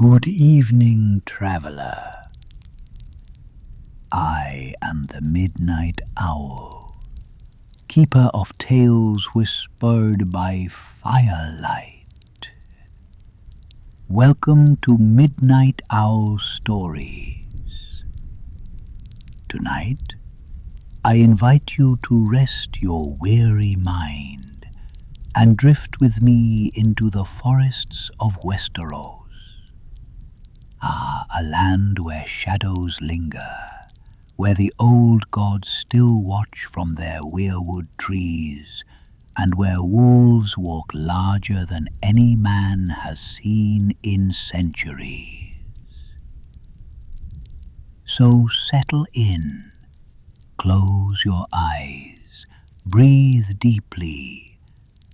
Good evening, traveler. I am the Midnight Owl, keeper of tales whispered by firelight. Welcome to Midnight Owl Stories. Tonight, I invite you to rest your weary mind and drift with me into the forests of Westeros. A land where shadows linger, where the old gods still watch from their weirwood trees, and where wolves walk larger than any man has seen in centuries. So settle in, close your eyes, breathe deeply,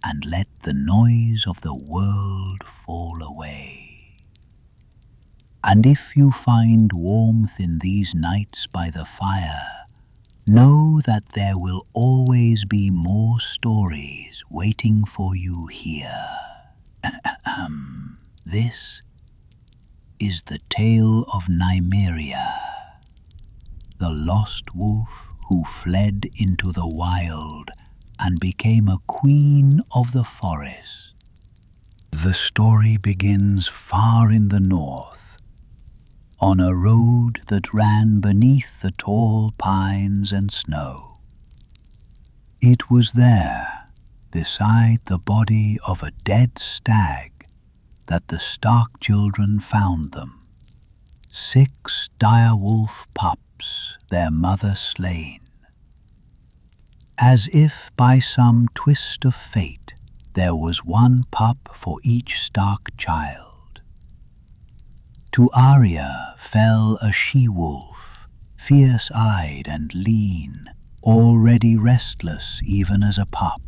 and let the noise of the world fall away. And if you find warmth in these nights by the fire, know that there will always be more stories waiting for you here. This is the Tale of Nymeria, the lost wolf who fled into the wild and became a queen of the forest. The story begins far in the north, on a road that ran beneath the tall pines and snow. It was there, beside the body of a dead stag, that the Stark children found them. 6 direwolf pups, their mother slain. As if by some twist of fate, there was one pup for each Stark child. To Arya fell a she-wolf, fierce-eyed and lean, already restless even as a pup.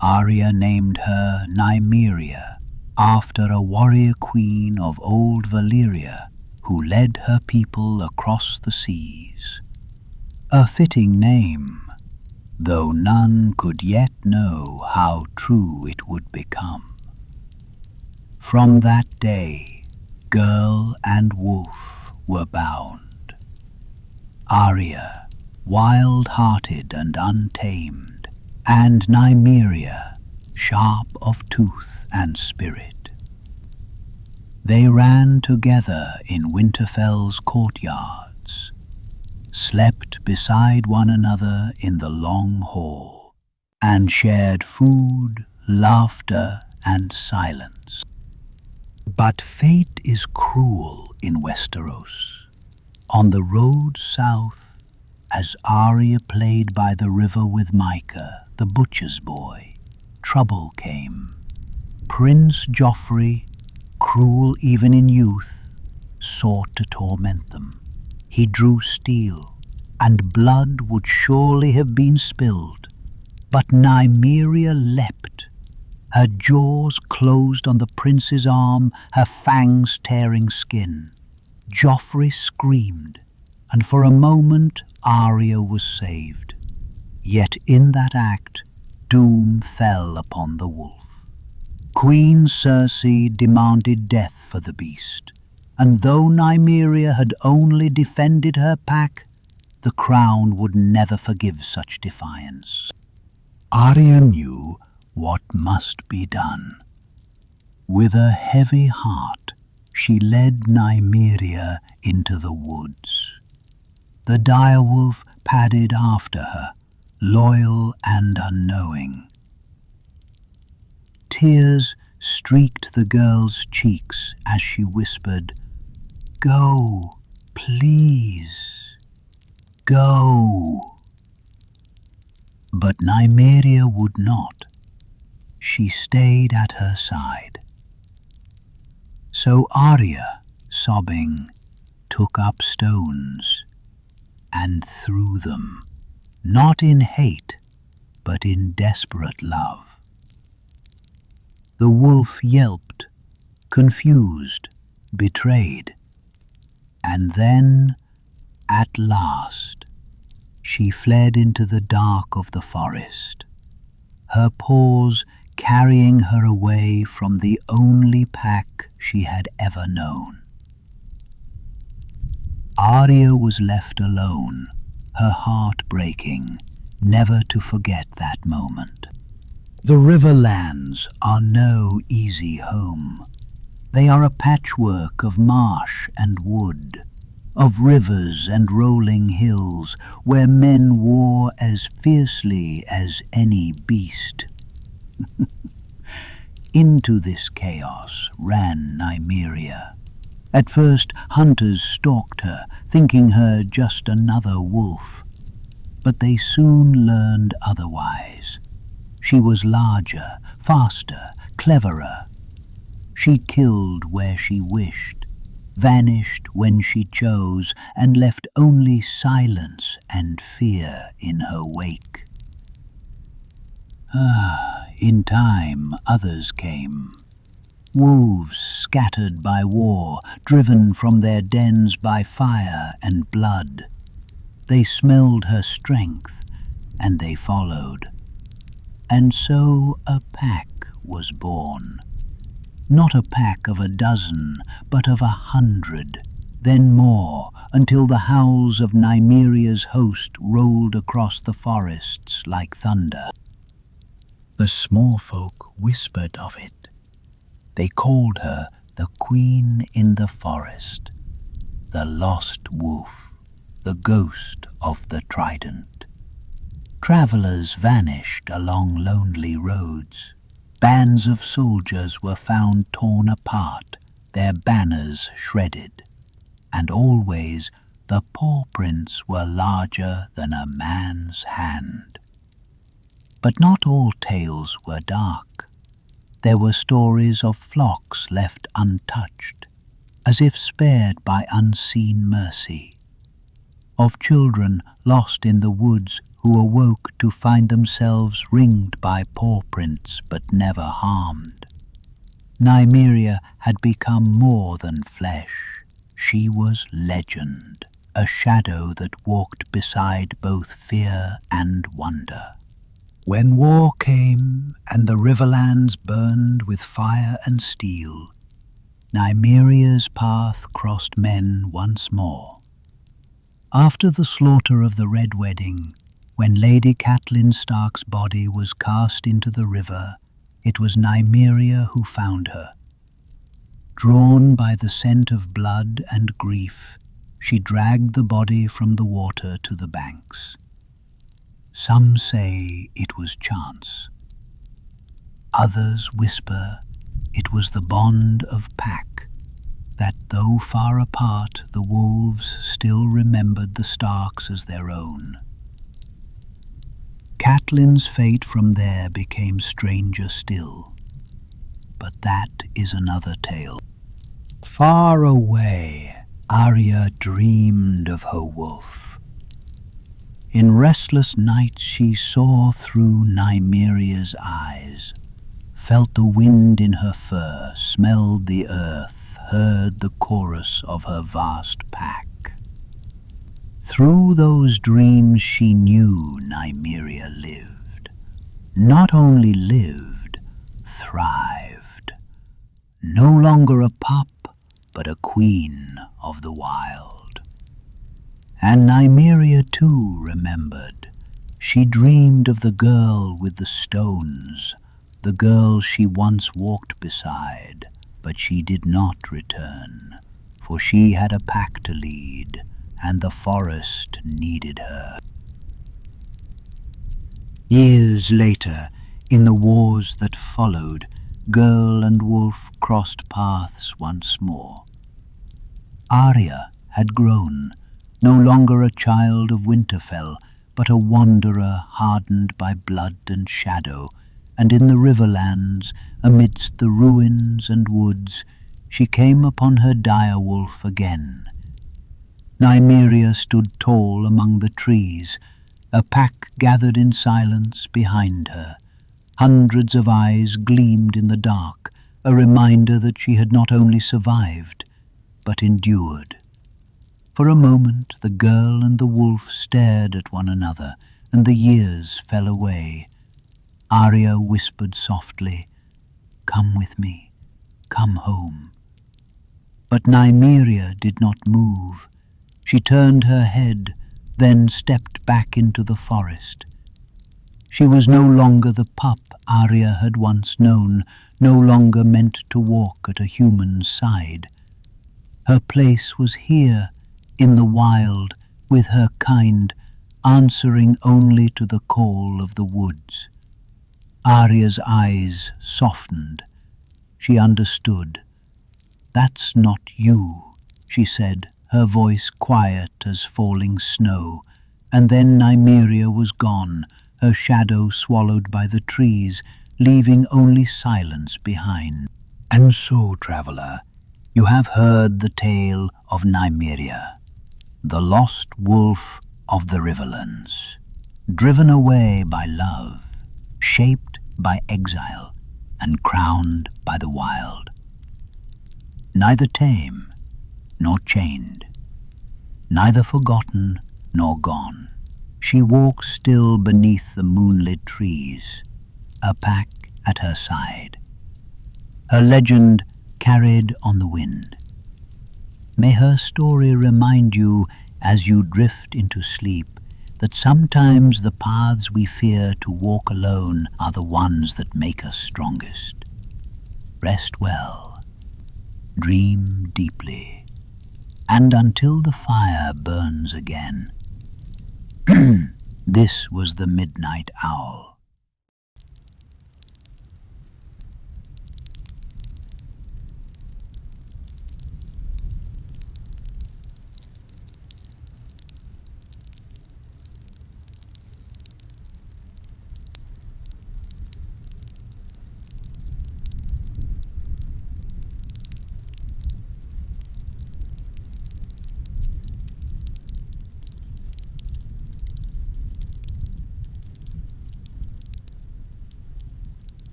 Arya named her Nymeria, after a warrior queen of old Valyria who led her people across the seas. A fitting name, though none could yet know how true it would become. From that day, girl and wolf were bound. Arya, wild-hearted and untamed, and Nymeria, sharp of tooth and spirit. They ran together in Winterfell's courtyards, slept beside one another in the long hall, and shared food, laughter, and silence. But fate is cruel in Westeros. On the road south, as Arya played by the river with Micah, the butcher's boy, trouble came. Prince Joffrey, cruel even in youth, sought to torment them. He drew steel, and blood would surely have been spilled. But Nymeria leapt. Her jaws closed on the prince's arm, her fangs tearing skin. Joffrey screamed, and for a moment Arya was saved. Yet in that act, doom fell upon the wolf. Queen Cersei demanded death for the beast, and though Nymeria had only defended her pack, the crown would never forgive such defiance. Arya knew what must be done. With a heavy heart, she led Nymeria into the woods. The direwolf padded after her, loyal and unknowing. Tears streaked the girl's cheeks as she whispered, "Go, please, go." But Nymeria would not. She stayed at her side. So Arya, sobbing, took up stones and threw them, not in hate, but in desperate love. The wolf yelped, confused, betrayed, and then, at last, she fled into the dark of the forest, her paws carrying her away from the only pack she had ever known. Arya was left alone, her heart breaking, never to forget that moment. The Riverlands are no easy home. They are a patchwork of marsh and wood, of rivers and rolling hills, where men war as fiercely as any beast. Into this chaos ran Nymeria. At first, hunters stalked her, thinking her just another wolf. But they soon learned otherwise. She was larger, faster, cleverer. She killed where she wished, vanished when she chose, and left only silence and fear in her wake. In time, others came. Wolves scattered by war, driven from their dens by fire and blood. They smelled her strength, and they followed. And so a pack was born. Not a pack of a dozen, but of 100, then more, until the howls of Nymeria's host rolled across the forests like thunder. The small folk whispered of it. They called her the Queen in the Forest, the lost wolf, the ghost of the trident. Travellers vanished along lonely roads. Bands of soldiers were found torn apart, their banners shredded, and always the paw prints were larger than a man's hand. But not all tales were dark. There were stories of flocks left untouched, as if spared by unseen mercy, of children lost in the woods who awoke to find themselves ringed by paw prints but never harmed. Nymeria had become more than flesh. She was legend, a shadow that walked beside both fear and wonder. When war came and the Riverlands burned with fire and steel, Nymeria's path crossed men once more. After the slaughter of the Red Wedding, when Lady Catelyn Stark's body was cast into the river, it was Nymeria who found her. Drawn by the scent of blood and grief, she dragged the body from the water to the banks. Some say it was chance. Others whisper it was the bond of pack, that though far apart, the wolves still remembered the Starks as their own. Catelyn's fate from there became stranger still, but that is another tale. Far away, Arya dreamed of her wolf. In restless nights she saw through Nymeria's eyes, felt the wind in her fur, smelled the earth, heard the chorus of her vast pack. Through those dreams she knew Nymeria lived. Not only lived, thrived. No longer a pup, but a queen of the wild. And Nymeria too remembered. She dreamed of the girl with the stones, the girl she once walked beside, but she did not return, for she had a pack to lead, and the forest needed her. Years later, in the wars that followed, girl and wolf crossed paths once more. Arya had grown, no longer a child of Winterfell, but a wanderer hardened by blood and shadow, and in the Riverlands, amidst the ruins and woods, she came upon her direwolf again. Nymeria stood tall among the trees, a pack gathered in silence behind her. Hundreds of eyes gleamed in the dark, a reminder that she had not only survived, but endured. For a moment the girl and the wolf stared at one another, and the years fell away. Arya whispered softly, "Come with me, come home. But Nymeria did not move. She turned her head, then stepped back into the forest. She was no longer the pup Arya had once known, no longer meant to walk at a human's side. Her place was here, in the wild, with her kind, answering only to the call of the woods. Arya's eyes softened. She understood. "That's not you," she said, her voice quiet as falling snow, and then Nymeria was gone, her shadow swallowed by the trees, leaving only silence behind. And so, traveller, you have heard the tale of Nymeria, the lost wolf of the Riverlands, driven away by love, shaped by exile, and crowned by the wild. Neither tame nor chained, neither forgotten nor gone, she walks still beneath the moonlit trees, a pack at her side, her legend carried on the wind. May her story remind you, as you drift into sleep, that sometimes the paths we fear to walk alone are the ones that make us strongest. Rest well, dream deeply, and until the fire burns again. This was the Midnight Owl.